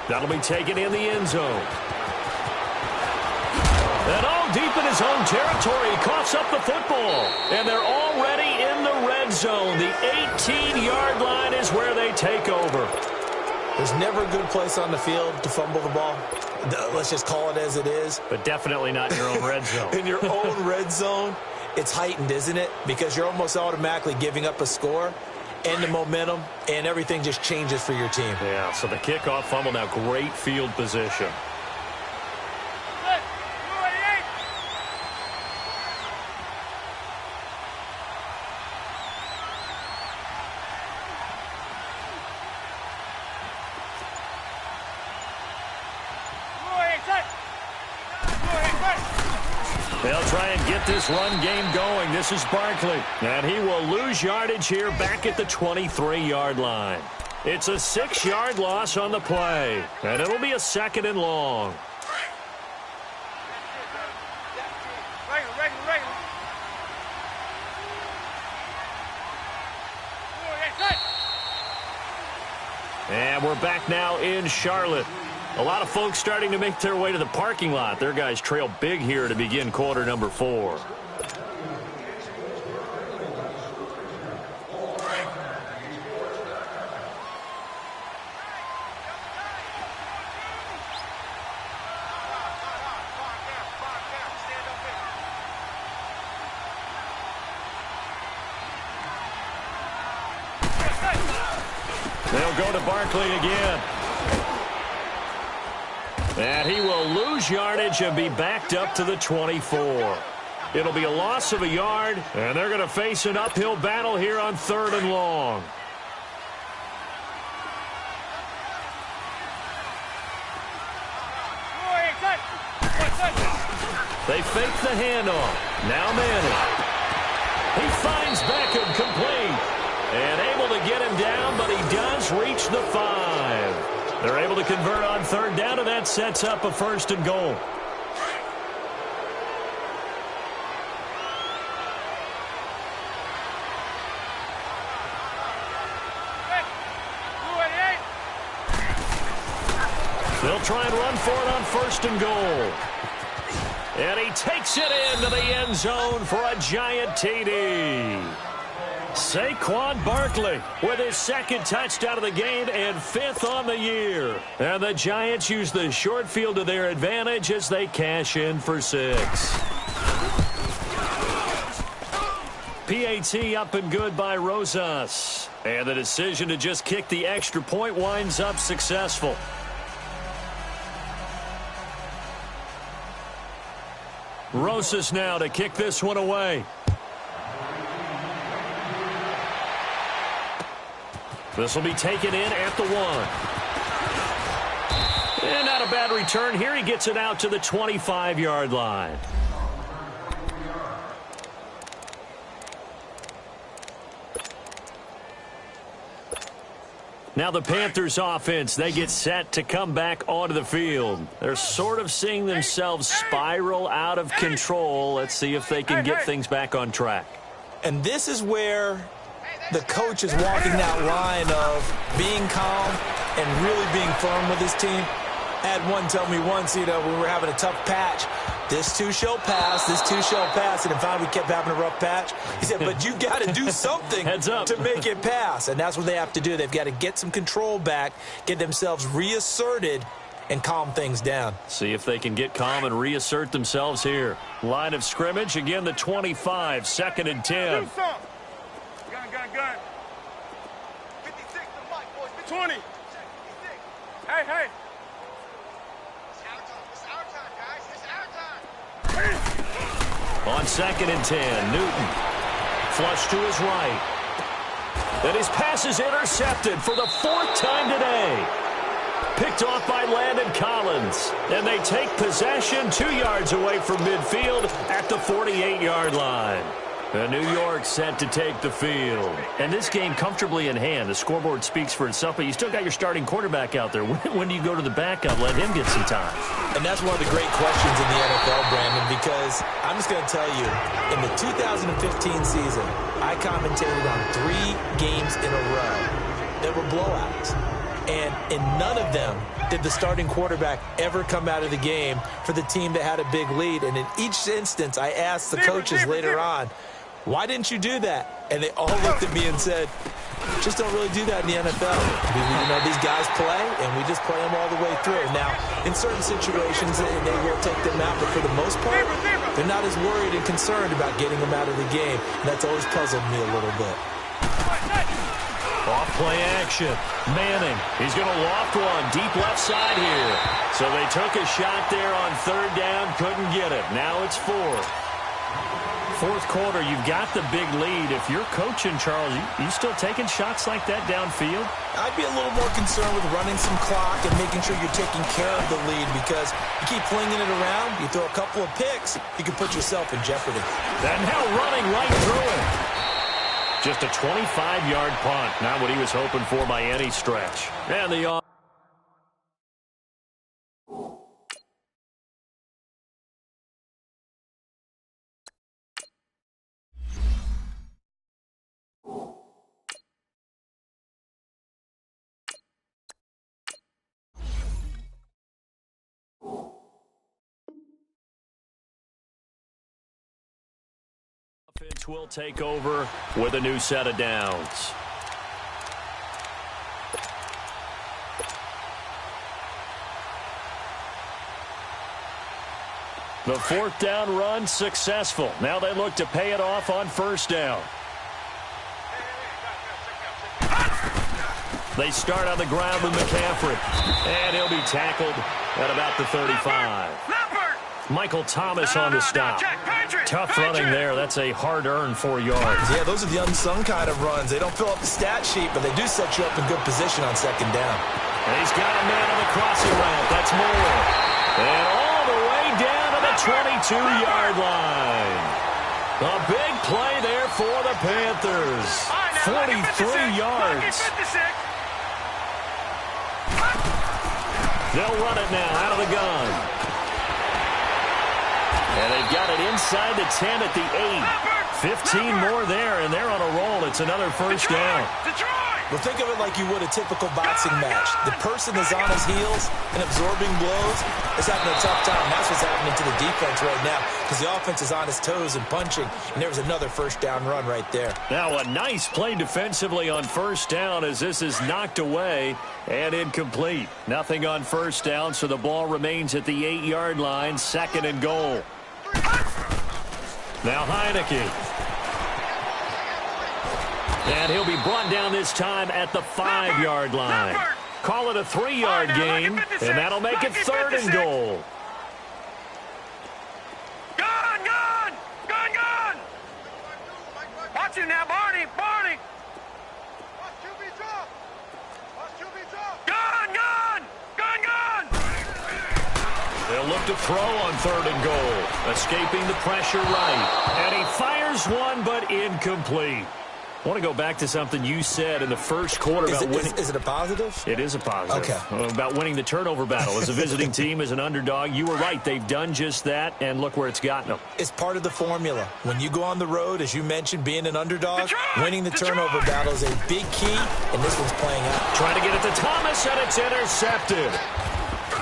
That'll be taken in the end zone. And all deep in his own territory, he coughs up the football. And they're already in the red zone. The 18-yard line is where they take over. There's never a good place on the field to fumble the ball. Let's just call it as it is. But definitely not in your own red zone. In your own red zone, it's heightened, isn't it? Because you're almost automatically giving up a score and the momentum, and everything just changes for your team. Yeah, so the kickoff fumble now, great field position. They'll try and get this run game going. This is Barkley. And he will lose yardage here back at the 23-yard line. It's a 6-yard loss on the play. And it'll be a 2nd and long. And we're back now in Charlotte. A lot of folks starting to make their way to the parking lot. Their guys trail big here to begin quarter number 4. They'll go to Barkley again. And he will lose yardage and be backed up to the 24. It'll be a loss of a yard, and they're going to face an uphill battle here on 3rd and long. They fake the handoff. Now Manning. He finds Beckham complete. And able to get him down, but he does reach the 5. They're able to convert on 3rd down, and that sets up a 1st and goal. They'll try and run for it on 1st and goal. And he takes it into the end zone for a giant TD. Saquon Barkley with his 2nd touchdown of the game and 5th on the year. And the Giants use the short field to their advantage as they cash in for 6. PAT up and good by Rosas. And the decision to just kick the extra point winds up successful. Rosas now to kick this one away. This will be taken in at the 1. And not a bad return here. He gets it out to the 25-yard line. Now the Panthers offense, they get set to come back onto the field. They're sort of seeing themselves spiral out of control. Let's see if they can get things back on track. And this is where the coach is walking that line of being calm and really being firm with his team. I had one tell me once, when we were having a tough patch, this too shall pass, this too shall pass. And finally we kept having a rough patch. He said, but you got to do something to make it pass. And that's what they have to do. They've got to get some control back, get themselves reasserted, and calm things down. See if they can get calm and reassert themselves here. Line of scrimmage, again the 25, 2nd and 10. Gun. 56 to Mike, boys. 20. Hey. It's our time, guys. It's our time. On 2nd and 10, Newton. Flush to his right. And his pass is intercepted for the 4th time today. Picked off by Landon Collins. And they take possession 2 yards away from midfield at the 48-yard line. And New York set to take the field. And this game comfortably in hand. The scoreboard speaks for itself, but you still got your starting quarterback out there. When do you go to the backup? Let him get some time. And that's one of the great questions in the NFL, Brandon, because I'm just going to tell you, in the 2015 season, I commentated on 3 games in a row that were blowouts. And in none of them did the starting quarterback ever come out of the game for the team that had a big lead. And in each instance, I asked the coaches later on, why didn't you do that? And they all looked at me and said, just don't really do that in the NFL. These guys play, and we just play them all the way through. Now, in certain situations, they will take them out, but for the most part, they're not as worried and concerned about getting them out of the game. And that's always puzzled me a little bit. Off play action. Manning. He's going to loft one deep left side here. So they took a shot there on 3rd down, couldn't get it. Now it's 4th. 4th quarter, you've got the big lead. If you're coaching, Charles, you still taking shots like that downfield? I'd be a little more concerned with running some clock and making sure you're taking care of the lead, because you keep flinging it around, you throw a couple of picks, you can put yourself in jeopardy. And now running right through it. Just a 25-yard punt. Not what he was hoping for by any stretch. And the offense will take over with a new set of downs. The 4th down run successful. Now they look to pay it off on 1st down. They start on the ground with McCaffrey. And he'll be tackled at about the 35. Michael Thomas on the stop. Tough running there. That's a hard-earned 4 yards. Yeah, those are the unsung kind of runs. They don't fill up the stat sheet, but they do set you up in good position on second down. And he's got a man on the crossing route. That's Moore. And all the way down to the 22-yard line. A big play there for the Panthers. 43 yards. They'll run it now out of the gun. And they've got it inside the 10 at the 8. 15 more there, and they're on a roll. It's another first down. Well, think of it like you would a typical boxing match. The person is on his heels and absorbing blows is having a tough time. That's what's happening to the defense right now because the offense is on his toes and punching, and there was another first down run right there. Now a nice play defensively on first down as this is knocked away and incomplete. Nothing on first down, so the ball remains at the 8-yard line, 2nd and goal. Now Heineke. And he'll be brought down this time at the 5-yard line. Call it a 3-yard gain, and that'll make it 3rd and goal. Gone! Watch it now, Barney! Gone! They'll look to throw on 3rd and goal. Escaping the pressure right. And he fires one, but incomplete. I want to go back to something you said in the first quarter about winning. Is it a positive? It is a positive. Okay. About winning the turnover battle. As a visiting team, as an underdog, you were right. They've done just that, and look where it's gotten them. It's part of the formula. When you go on the road, as you mentioned, being an underdog, winning the turnover battle is a big key, and this one's playing out. Trying to get it to Thomas, and it's intercepted.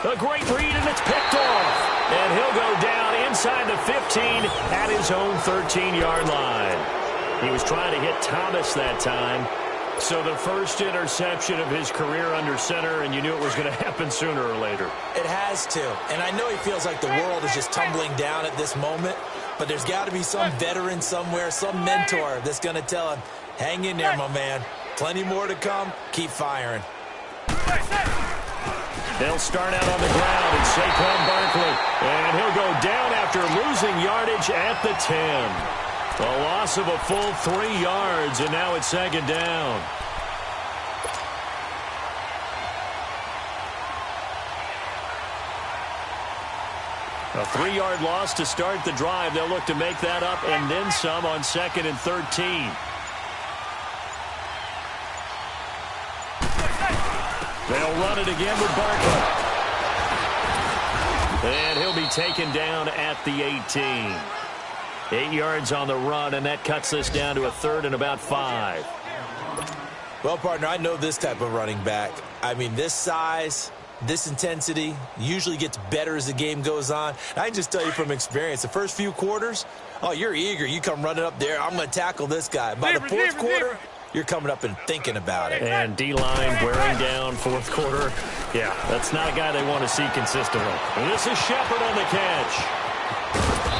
A great read, and it's picked off. And he'll go down inside the 15 at his own 13-yard line. He was trying to hit Thomas that time. So the first interception of his career under center, and you knew it was going to happen sooner or later. It has to. And I know he feels like the world is just tumbling down at this moment, but there's got to be some veteran somewhere, some mentor that's going to tell him, hang in there, my man. Plenty more to come. Keep firing. They'll start out on the ground, and Saquon Barkley. And he'll go down after losing yardage at the 10. A loss of a full 3 yards, and now it's 2nd down. A 3-yard loss to start the drive. They'll look to make that up and then some on 2nd and 13. They'll run it again with Barkley. And he'll be taken down at the 18. 8 yards on the run, and that cuts this down to a 3rd and about 5. Well, partner, I know this type of running back. I mean, this size, this intensity usually gets better as the game goes on. And I can just tell you from experience, the first few quarters, oh, you're eager. You come running up there, I'm going to tackle this guy. By the 4th quarter, you're coming up and thinking about it. And D-line wearing down 4th quarter. Yeah, that's not a guy they want to see consistently. And this is Shepard on the catch.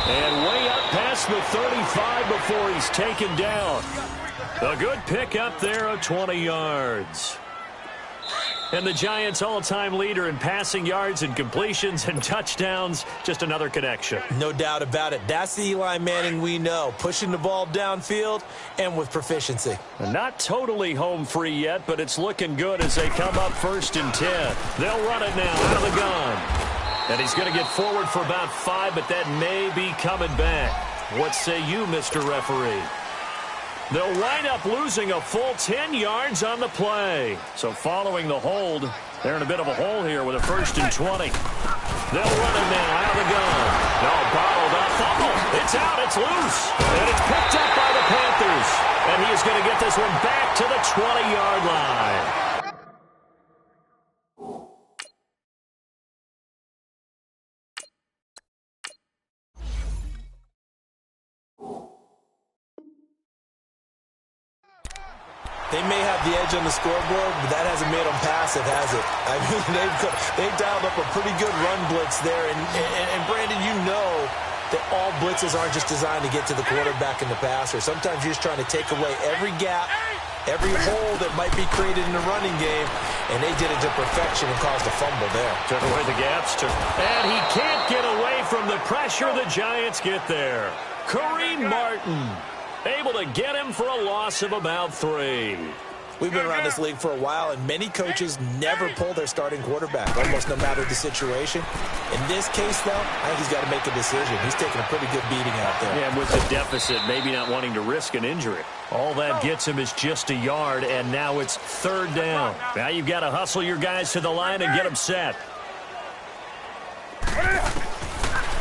And way up past the 35 before he's taken down. A good pick up there of 20 yards. And the Giants' all-time leader in passing yards and completions and touchdowns, just another connection. No doubt about it. That's the Eli Manning we know, pushing the ball downfield and with proficiency. Not totally home free yet, but it's looking good as they come up 1st and 10. They'll run it now out of the gun. And he's going to get forward for about 5, but that may be coming back. What say you, Mr. Referee? They'll wind up losing a full 10 yards on the play. So following the hold, they're in a bit of a hole here with a 1st and 20. They'll run it now out of the gun. No, bottled up. Fumble. It's out. It's loose. And it's picked up by the Panthers. And he is going to get this one back to the 20-yard line. They may have the edge on the scoreboard, but that hasn't made them passive, has it? I mean, they've dialed up a pretty good run blitz there. And Brandon, you know that all blitzes aren't just designed to get to the quarterback and the passer. Sometimes you're just trying to take away every gap every hole that might be created in the running game, and they did it to perfection and caused a fumble there. Took away the gaps. And he can't get away from the pressure. The Giants get there. Kareem Martin able to get him for a loss of about 3. We've been around this league for a while, and many coaches never pull their starting quarterback, almost no matter the situation. In this case, though, I think he's got to make a decision. He's taking a pretty good beating out there. Yeah, with the deficit, maybe not wanting to risk an injury. All that gets him is just a yard, and now it's 3rd down. Now you've got to hustle your guys to the line and get them set.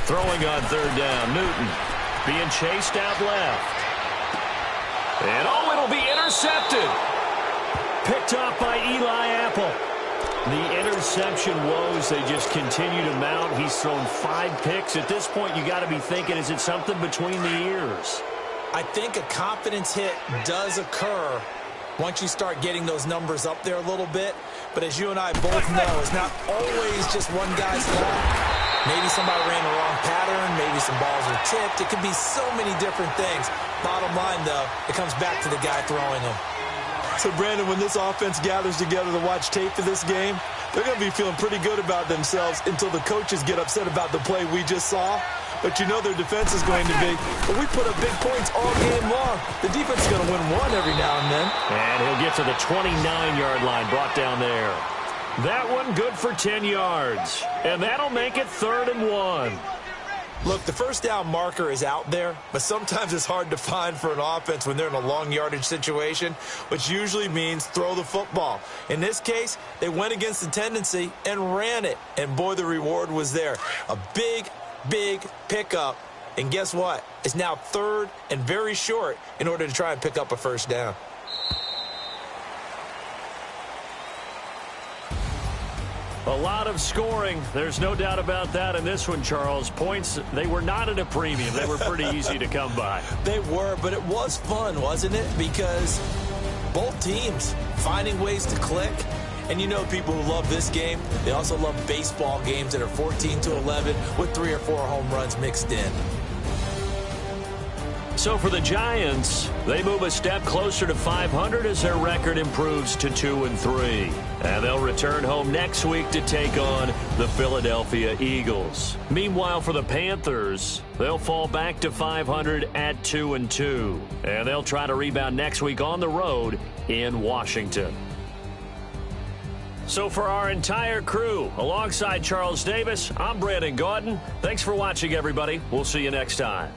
Throwing on 3rd down, Newton being chased out left. And, it'll be intercepted. Picked off by Eli Apple. The interception woes, they just continue to mount. He's thrown 5 picks. At this point, you got to be thinking, is it something between the ears? I think a confidence hit does occur once you start getting those numbers up there a little bit. But as you and I both know, it's not always just one guy's fault. Maybe somebody ran the wrong pattern. Maybe some balls were tipped. It could be so many different things. Bottom line, though, it comes back to the guy throwing them. So, Brandon, when this offense gathers together to watch tape for this game, they're going to be feeling pretty good about themselves until the coaches get upset about the play we just saw. But you know their defense is going to be. But we put up big points all game long. The defense is going to win one every now and then. And he'll get to the 29-yard line, brought down there. That one good for 10 yards. And that'll make it 3rd and 1. Look, the first down marker is out there, but sometimes it's hard to find for an offense when they're in a long yardage situation, which usually means throw the football. In this case, they went against the tendency and ran it, and boy, the reward was there. A big, big pickup, and guess what? It's now 3rd and very short in order to try and pick up a 1st down. A lot of scoring. There's no doubt about that in this one, Charles. Points, they were not at a premium. They were pretty easy to come by. They were, but it was fun, wasn't it? Because both teams finding ways to click. And you know people who love this game, they also love baseball games that are 14-11 with 3 or 4 home runs mixed in. So for the Giants, they move a step closer to 500 as their record improves to 2-3. And they'll return home next week to take on the Philadelphia Eagles. Meanwhile, for the Panthers, they'll fall back to 500 at 2-2. And they'll try to rebound next week on the road in Washington. So for our entire crew, alongside Charles Davis, I'm Brandon Gaudin. Thanks for watching, everybody. We'll see you next time.